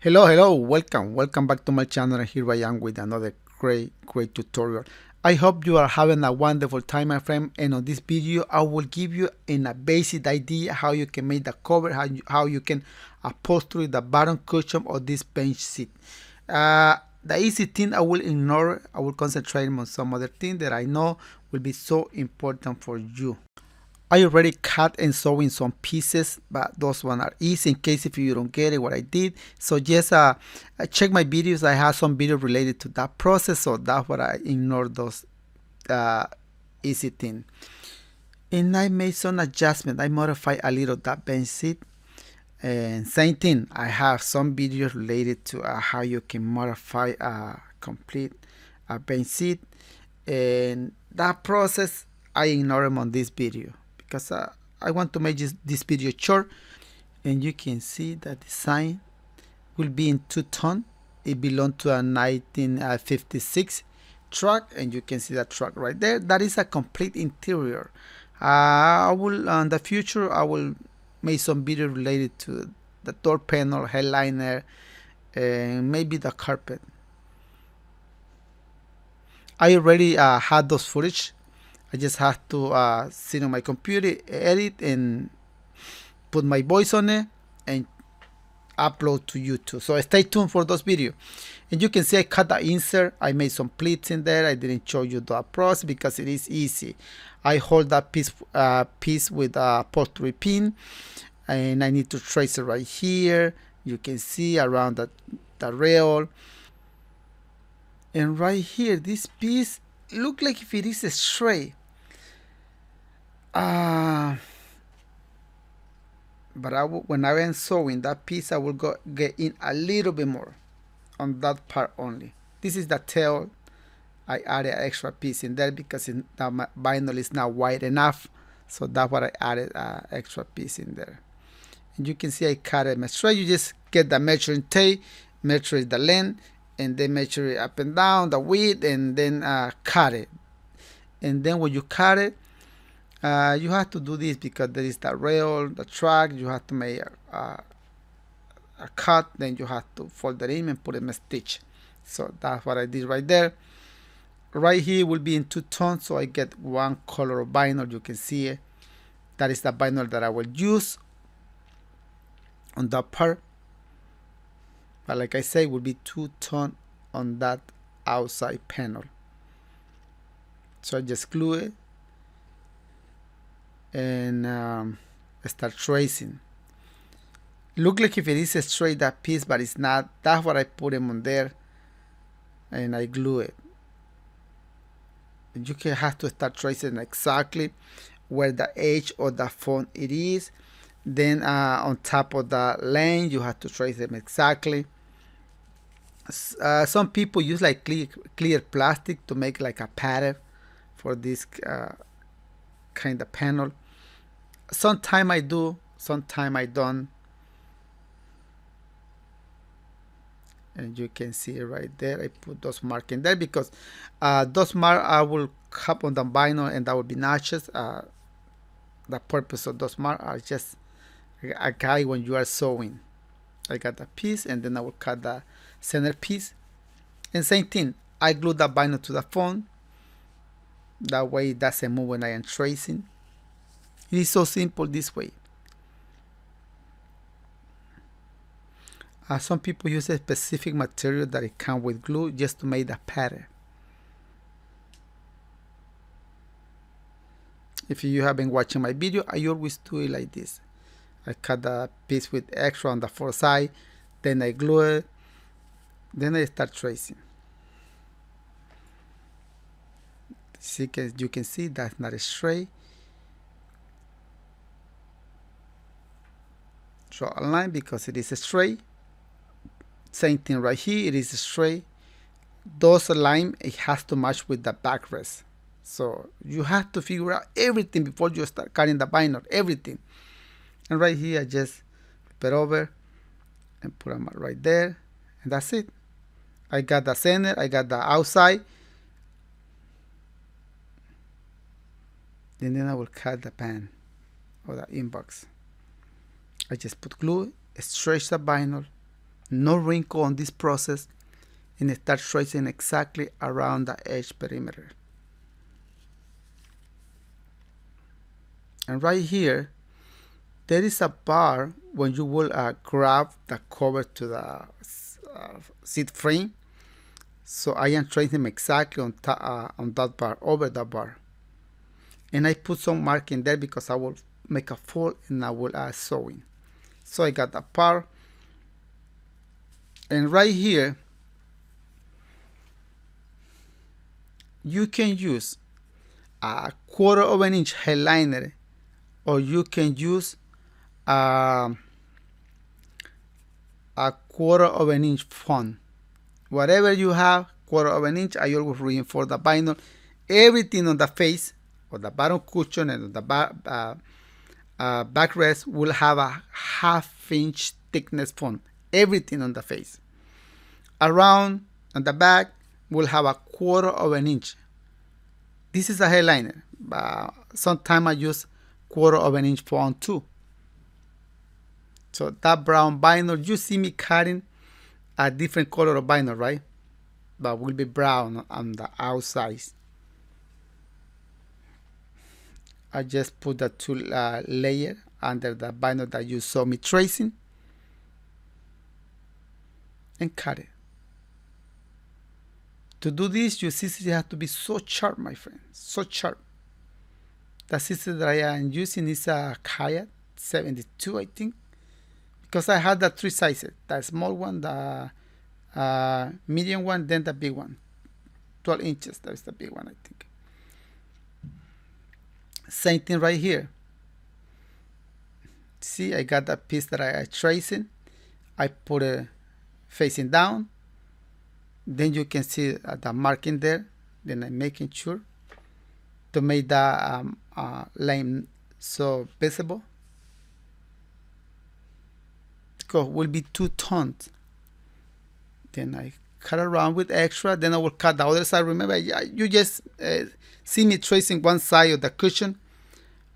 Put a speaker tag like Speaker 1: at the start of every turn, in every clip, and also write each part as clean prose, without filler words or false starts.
Speaker 1: Hello, welcome back to my channel, and here I am with another great tutorial. I hope you are having a wonderful time, my friend, and on this video I will give you a basic idea how you can make the cover, how you can upholster the bottom cushion of this bench seat. The easy thing I will ignore. I will concentrate on some other thing that I know will be so important for you. I already cut and sew in some pieces, but those one are easy in case if you don't get it what I did. So just check my videos. I have some video related to that process, so that's what I ignore those easy thing. And I made some adjustment. I modified a little that bench seat. And same thing, I have some videos related to how you can modify complete a bench seat, and that process I ignore them on this video because I want to make this video short. And you can see the design will be in two-tone. It belongs to a 1956 truck, and you can see that truck right there. That is a complete interior. I will in the future I will make some video related to the door panel, headliner, and maybe the carpet. I already had those footage. I just have to sit on my computer, edit, and put my voice on it, and upload to YouTube. So stay tuned for those videos. And you can see I cut the insert. I made some pleats in there. I didn't show you the process because it is easy. I hold that piece with a upholstery pin, and I need to trace it right here. You can see around the rail. And right here, this piece look like if it is straight. But when I am sewing that piece, I will get in a little bit more on that part only. This is the tail. I added an extra piece in there because the vinyl is not wide enough, so that's what I added an extra piece in there. And you can see I cut it straight. You just get the measuring tape, measure the length, and then measure it up and down, the width, and then cut it. And then when you cut it, you have to do this because there is the rail, the track. You have to make a cut, then you have to fold it in and put it in a stitch. So that's what I did right there. Right here will be in two-tone, so I get one color of vinyl. You can see it. That is the vinyl that I will use on that part. But like I say, it will be two-tone on that outside panel. So I just glue it and start tracing. Look like if it is a straight that piece, but it's not. That's what I put them on there, and I glue it. And you can have to start tracing exactly where the edge of the phone it is. Then on top of the lane, you have to trace them exactly. Some people use like clear plastic to make like a pattern for this kind of panel. Sometime I do, sometime I don't. And you can see right there, I put those marks in there because those marks I will cut on the vinyl, and that will be notches. The purpose of those marks are just a guide when you are sewing. I got the piece, and then I will cut the center piece. And same thing, I glue the vinyl to the phone. That way it doesn't move when I am tracing. It is so simple this way. Some people use a specific material that it comes with glue just to make the pattern. If you have been watching my video, I always do it like this. I cut the piece with extra on the fourth side, then I glue it, then I start tracing. See, you can see that's not straight. Draw a line because it is straight. Same thing right here, it is straight. Those lines, it has to match with the backrest. So you have to figure out everything before you start cutting the vinyl, everything. And right here, I just flip it over and put them right there, and that's it. I got the center, I got the outside, and then I will cut the pan or the inbox. I just put glue, stretch the vinyl, no wrinkle on this process, and start tracing exactly around the edge perimeter. And right here, there is a bar when you will grab the cover to the seat frame. So I am tracing exactly on that bar, over that bar. And I put some marking there because I will make a fold and I will sewing. So I got the part. And right here, you can use a 1/4 of an inch headliner, or you can use a 1/4 of an inch font. Whatever you have, 1/4 of an inch, I always reinforce the vinyl. Everything on the face, or the bottom cushion, and the backrest will have a 1/2 inch thickness font. Everything on the face. Around on the back will have a 1/4 of an inch. This is a headliner. Sometimes I use 1/4 of an inch font too. So that brown vinyl, you see me cutting a different color of vinyl, right? But will be brown on the outside. I just put the two layer under the vinyl that you saw me tracing and cut it. To do this, your scissors have to be so sharp, my friend, so sharp. The scissors that I am using is a Kayat 72, I think, because I had the 3 sizes: the small one, the medium one, then the big one. 12 inches, that is the big one, I think. Same thing right here. See, I got that piece that I am tracing. I put it facing down. Then you can see the marking there. Then I'm making sure to make the line so visible, because it will be two tones. Then I cut around with extra. Then I will cut the other side. Remember, you just see me tracing one side of the cushion,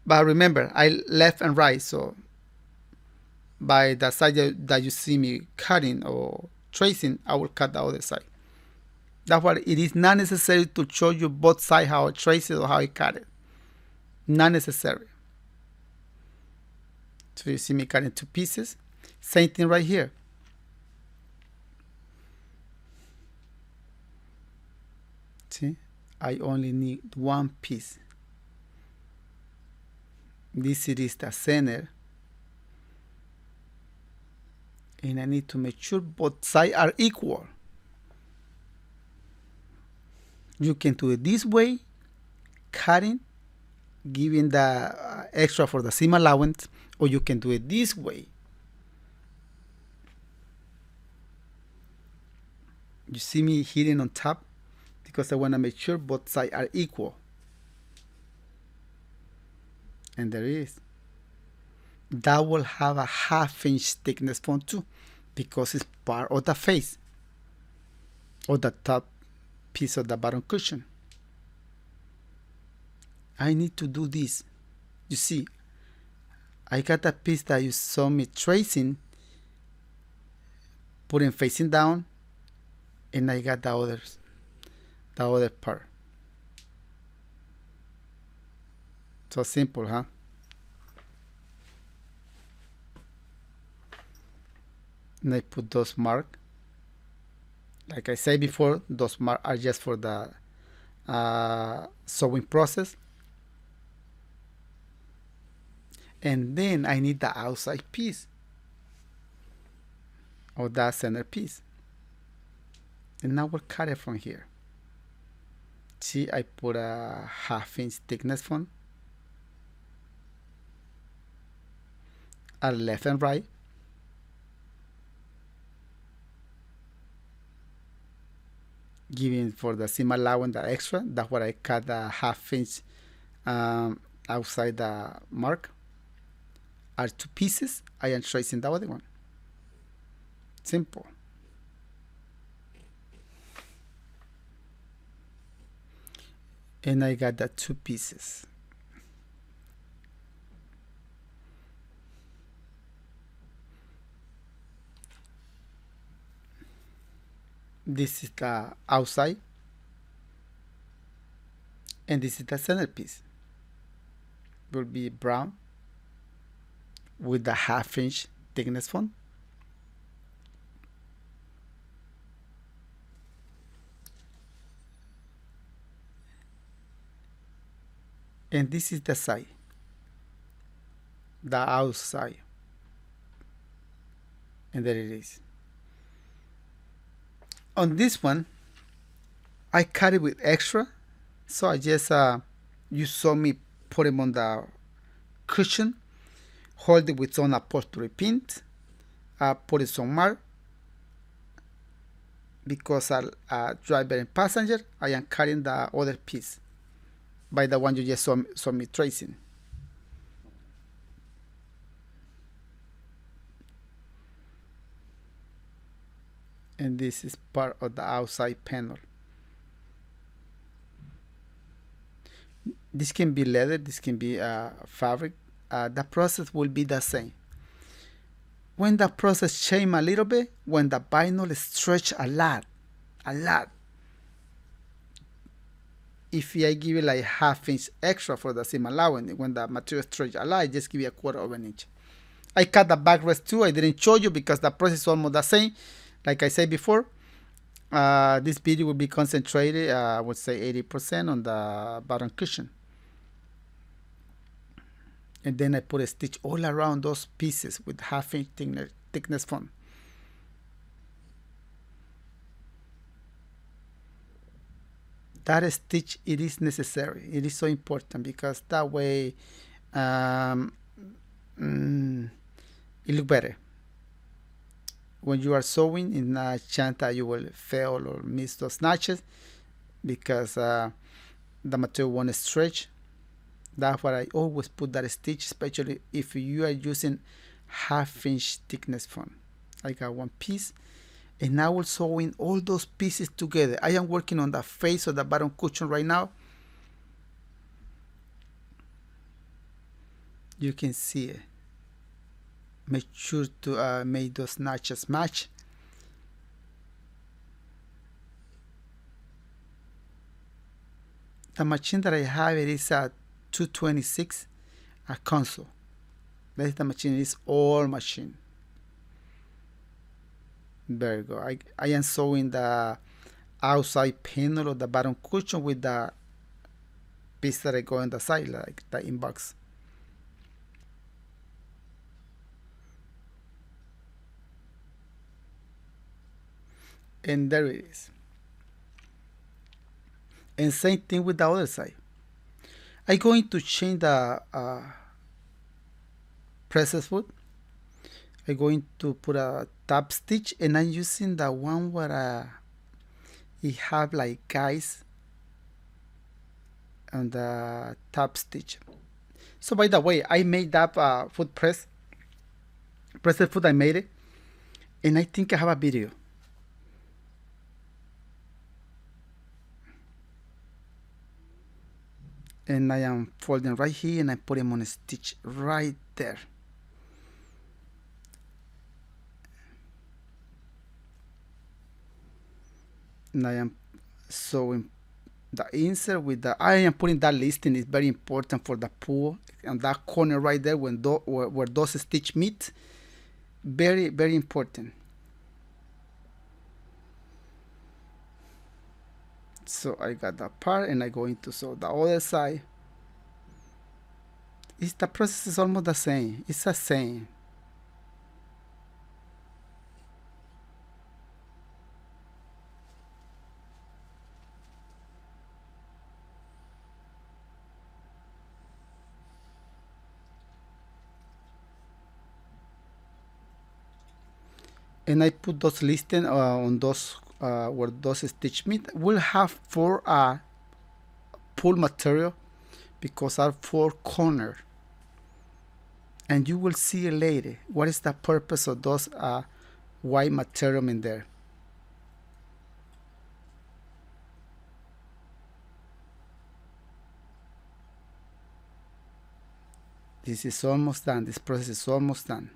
Speaker 1: but remember, I left and right. So by the side that you see me cutting or tracing, I will cut the other side. That's why it is not necessary to show you both sides, how I trace it or how I cut it. Not necessary. So you see me cutting 2 pieces. Same thing right here. See, I only need 1 piece. This is the center. And I need to make sure both sides are equal. You can do it this way, cutting, giving the extra for the seam allowance, or you can do it this way. You see me hitting on top because I want to make sure both sides are equal. And there is. That will have a 1/2 inch thickness font too, because it's part of the face, or the top piece of the bottom cushion. I need to do this. You see, I got a piece that you saw me tracing, putting facing down, and I got the other part. So simple, huh? And I put those marks. Like I said before, those marks are just for the sewing process. And then I need the outside piece, or that center piece. And now we'll cut it from here. See, I put a 1/2 inch thickness font at left and right. Giving for the seam allowance the extra. That's what I cut the 1/2 inch outside the mark. Are 2 pieces. I am tracing the other one. Simple. And I got the 2 pieces. This is the outside, and this is the centerpiece. Will be brown with the 1/2 inch thickness font. And this is the side, the outside, and there it is. On this one, I cut it with extra, so I just you saw me put him on the cushion, hold it with some upholstery pins, put it some mark. Because driver and passenger, I am cutting the other piece by the one you just saw me tracing. And this is part of the outside panel. This can be leather, this can be fabric. The process will be the same. When the process change a little bit, when the vinyl stretch a lot, if I give you like 1/2 inch extra for the seam allowance, when the material stretch a lot, I just give you 1/4 of an inch. I cut the backrest too. I didn't show you because the process is almost the same. Like I said before, this video will be concentrated, I would say 80% on the bottom cushion. And then I put a stitch all around those pieces with 1/2 inch thickness font. That stitch, it is necessary. It is so important because that way it look better. When you are sewing, in a chance that you will fail or miss those notches because the material won't stretch. That's why I always put that stitch, especially if you are using 1/2 inch thickness font. I got one piece, and I will sew in all those pieces together. I am working on the face of the bottom cushion right now. You can see it. Make sure to make those notches match. The machine that I have, it is a 226 console. That is the machine. It is all machine. Very good. I am sewing the outside panel of the bottom cushion with the piece that I go on the side, like the inbox. And there it is. And same thing with the other side. I'm going to change the presses foot. I'm going to put a top stitch, and I'm using the one where it have like guys on the top stitch. So by the way, I made that foot presses foot. I made it, and I think I have a video. And I am folding right here, and I put him on a stitch right there. And I am sewing the insert with the, I am putting that listing. Is very important for the pull, and that corner right there when where those stitch meet. Very, very important. So I got that part, and I'm going to sew the other side. The process is almost the same. It's the same. And I put those listing on those where those stitch meet. We'll have 4 pull material because are 4 corner, and you will see later what is the purpose of those white material in there. This is almost done. This process is almost done.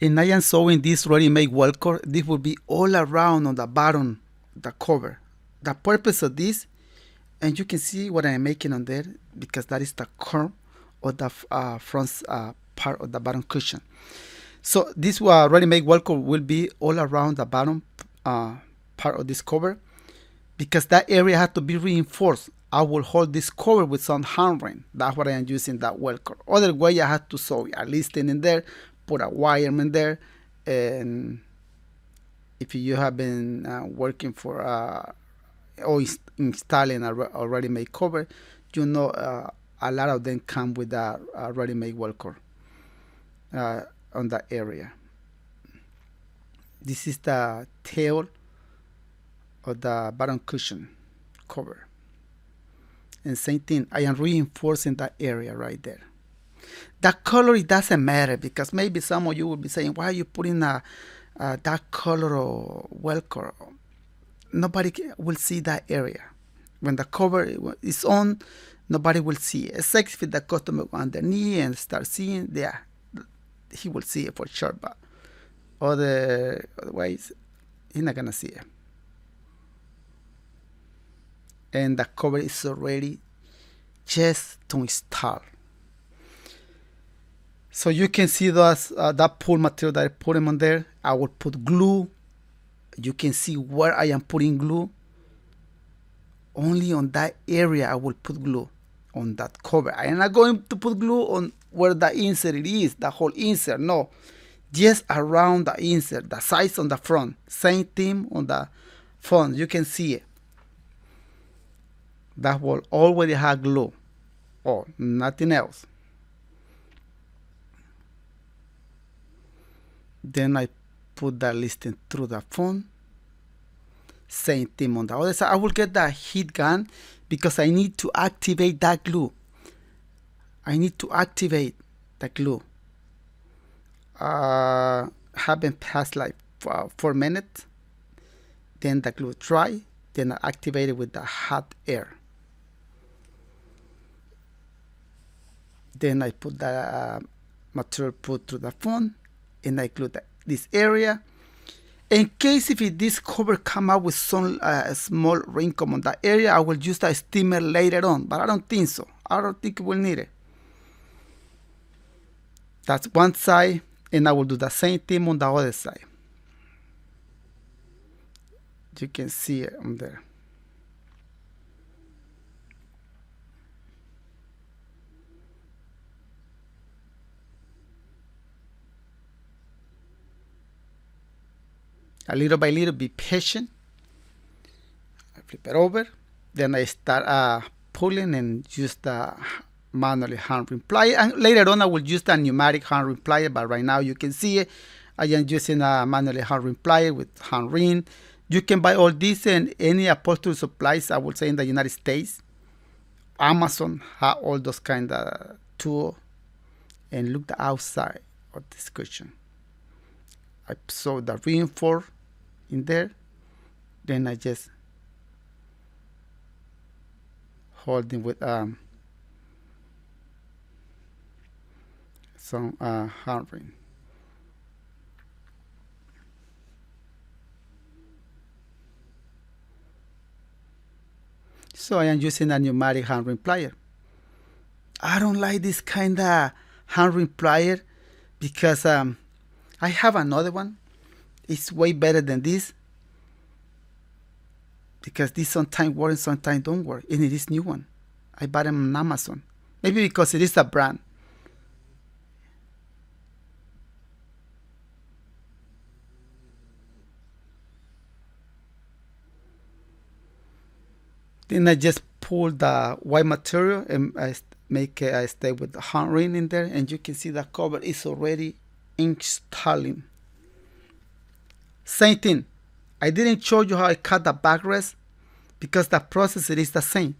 Speaker 1: And I am sewing this ready-made velcro. This will be all around on the bottom, the cover. The purpose of this, and you can see what I'm making on there, because that is the curve of the front part of the bottom cushion. So this ready-made velcro will be all around the bottom part of this cover, because that area has to be reinforced. I will hold this cover with some hand ring. That's what I am using, that velcro. Otherwise, I have to sew a listing in there, put a wire in there, and if you have been working for or installing a ready-made cover, you know a lot of them come with a ready-made velcro on that area. This is the tail of the bottom cushion cover. And same thing, I am reinforcing that area right there. The color, it doesn't matter, because maybe some of you will be saying, why are you putting that color or velcro? Nobody will see that area. When the cover is on, nobody will see it. Except if the customer go underneath and start seeing, yeah, he will see it for sure. But otherwise, he's not gonna see it. And the cover is already just to install. So you can see that pull material that I put them on there. I will put glue. You can see where I am putting glue. Only on that area I will put glue on that cover. I am not going to put glue on where the insert it is, the whole insert. No, just around the insert, the size on the front. Same thing on the front. You can see it. That will already have glue, or nothing else. Then I put that listing through the phone. Same thing on the other side. I will get that heat gun, because I need to activate that glue. I need to activate the glue. Haven't passed like 4 minutes. Then the glue dry. Then I activate it with the hot air. Then I put the material put through the phone, and I glue this area. In case if this cover come out with some small wrinkle on that area, I will use the steamer later on, but I don't think so. I don't think we'll need it. That's one side, and I will do the same thing on the other side. You can see it on there. A little by little, be patient. I flip it over. Then I start pulling and use the manually hand ring plier. And later on, I will use the pneumatic hand ring plier. But right now, you can see it. I am using a manually hand ring plier with hand ring. You can buy all this and any upholstery supplies, I would say, in the United States. Amazon have all those kind of tools. And look the outside of this cushion. I sew the reinforce in there, then I just hold it with some hand ring. So I am using a pneumatic hand ring plier. I don't like this kind of hand ring plier, because I have another one. It's way better than this, because this sometimes works and sometimes don't work. And it is new one. I bought them on Amazon. Maybe because it is a brand. Then I just pull the white material and I make I stay with the hand ring in there, and you can see the cover is already installing. Same thing. I didn't show you how I cut the backrest, because the process it is the same.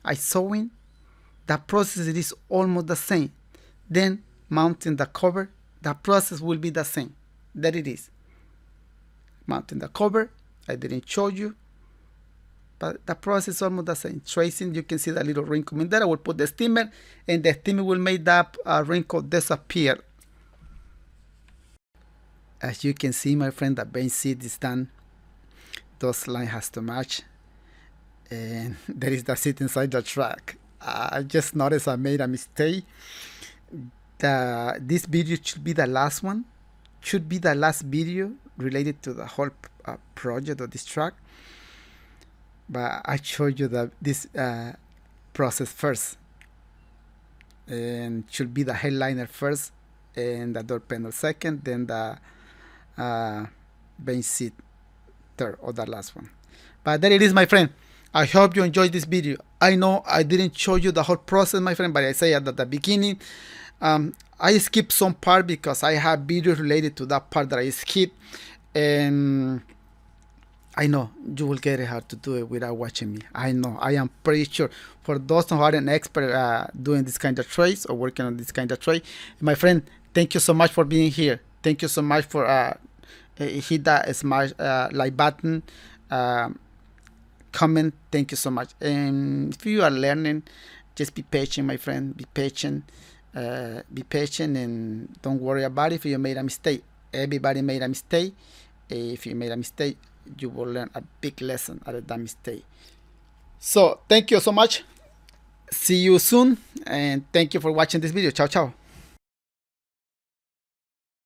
Speaker 1: I sewing, the process it is almost the same. Then mounting the cover, the process will be the same. There it is. Mounting the cover, I didn't show you, but the process is almost the same. Tracing, you can see the little wrinkle in there. I will put the steamer, and the steamer will make that wrinkle disappear. As you can see, my friend, the bench seat is done. Those lines has to match, and there is the seat inside the truck. I just noticed I made a mistake. This video should be the last one, should be the last video related to the whole project of this truck, but I showed you this process first, and should be the headliner first and the door panel second, then the bench seat third, or the last one. But there it is, my friend. I hope you enjoyed this video. I know I didn't show you the whole process, my friend, but I say at the beginning, I skipped some part because I have videos related to that part that I skipped, and I know you will get it how to do it without watching me. I know, I am pretty sure. For those who are an expert doing this kind of trades or working on this kind of trade, my friend, thank you so much for being here. Thank you so much for hit that smash like button, comment. Thank you so much. And if you are learning, just be patient, my friend. Be patient. Be patient and don't worry about it if you made a mistake. Everybody made a mistake. If you made a mistake, you will learn a big lesson out of that mistake. So thank you so much. See you soon, and thank you for watching this video. Ciao, ciao.